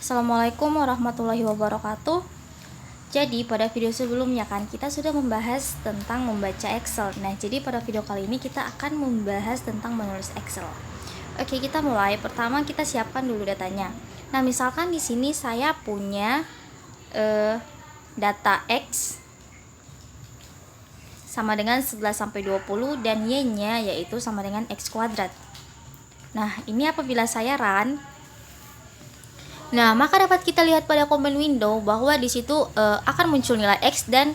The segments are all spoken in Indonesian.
Assalamualaikum warahmatullahi wabarakatuh. Jadi pada video sebelumnya kan kita sudah membahas tentang membaca Excel. Nah, jadi pada video kali ini kita akan membahas tentang menulis Excel. Oke, kita mulai. Pertama kita siapkan dulu datanya. Nah, misalkan di sini saya punya data X sama dengan 11 sampai 20 dan Y-nya yaitu sama dengan X kuadrat. Nah, ini apabila saya run, nah, maka dapat kita lihat pada command window bahwa di situ akan muncul nilai X dan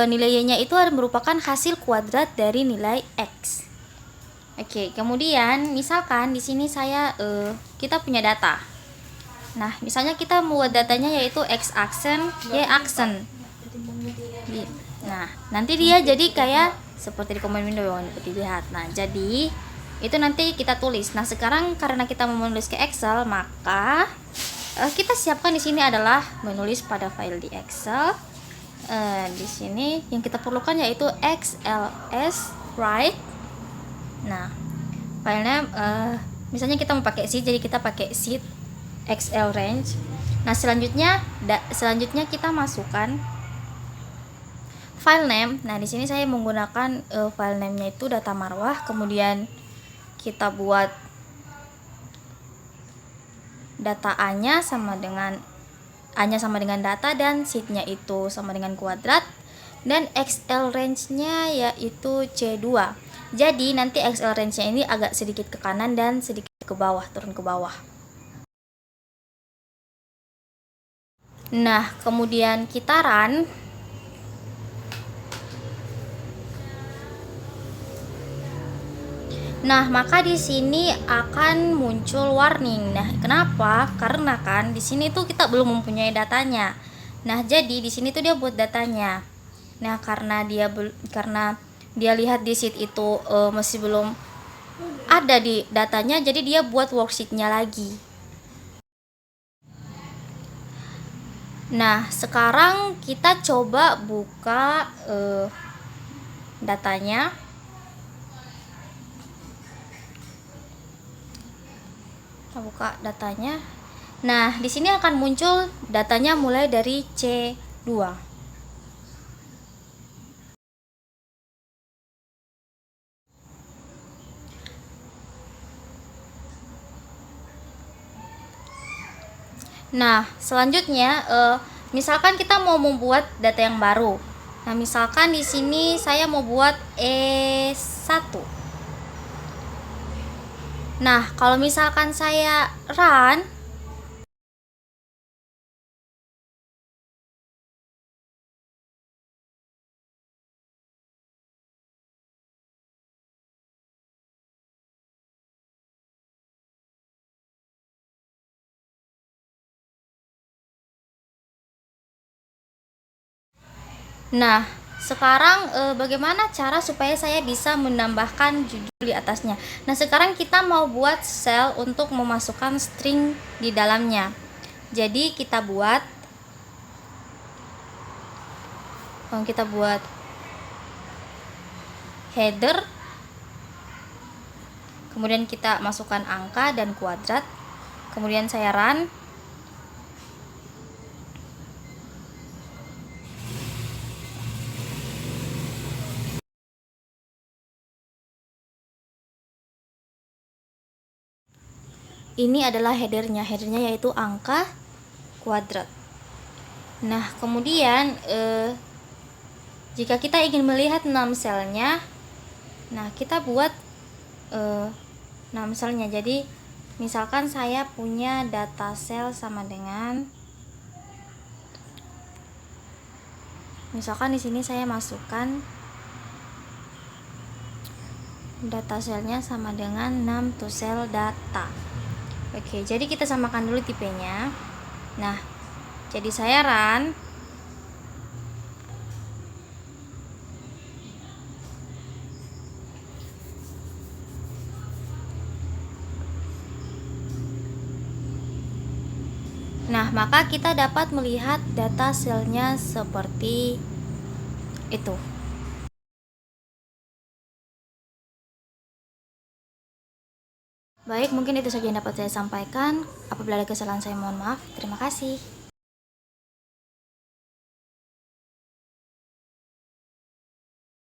nilai Y-nya itu merupakan hasil kuadrat dari nilai X. Oke, kemudian misalkan di sini kita punya data. Nah, misalnya kita membuat datanya yaitu X aksen, Y aksen. Nah, nanti dia jadi kayak seperti di command window yang dapat dilihat. Nah, jadi itu nanti kita tulis. Nah, sekarang karena kita mau menulis ke Excel, maka kita siapkan di sini adalah menulis pada file di Excel. Di sini yang kita perlukan yaitu XLS write. Nah, filenya misalnya kita mau pakai sheet, jadi kita pakai sheet Excel range. Nah, selanjutnya kita masukkan file name. Nah, di sini saya menggunakan file name-nya itu data marwah. Kemudian kita buat data A-nya sama dengan data dan sheet-nya itu sama dengan kuadrat dan XL range-nya yaitu C2. Jadi nanti XL range-nya ini agak sedikit ke kanan dan sedikit ke bawah, turun ke bawah. Nah, kemudian kita run. Nah, maka di sini akan muncul warning. Nah, kenapa? Karena kan di sini tuh kita belum mempunyai datanya. Nah, jadi di sini tuh dia buat datanya. Nah, karena dia lihat di sheet itu masih belum ada di datanya, jadi dia buat worksheet-nya lagi. Nah, sekarang kita coba buka datanya. Kita buka datanya. Nah, di sini akan muncul datanya mulai dari C2. Nah, selanjutnya misalkan kita mau membuat data yang baru. Nah, misalkan di sini saya mau buat E1. Nah, kalau misalkan saya run, nah, sekarang bagaimana cara supaya saya bisa menambahkan judul di atasnya? Nah, sekarang kita mau buat cell untuk memasukkan string di dalamnya. Jadi kita buat header, kemudian kita masukkan angka dan kuadrat, kemudian saya run. Ini adalah headernya yaitu angka kuadrat. Nah, kemudian jika kita ingin melihat 6 selnya, nah kita buat 6 selnya. Jadi misalkan saya punya data sel sama dengan, misalkan di sini saya masukkan data selnya sama dengan 6 to cell data. Oke, jadi kita samakan dulu tipenya. Nah, jadi saya run. Nah, maka kita dapat melihat data selnya seperti itu. Baik, mungkin itu saja yang dapat saya sampaikan. Apabila ada kesalahan saya mohon maaf. Terima kasih.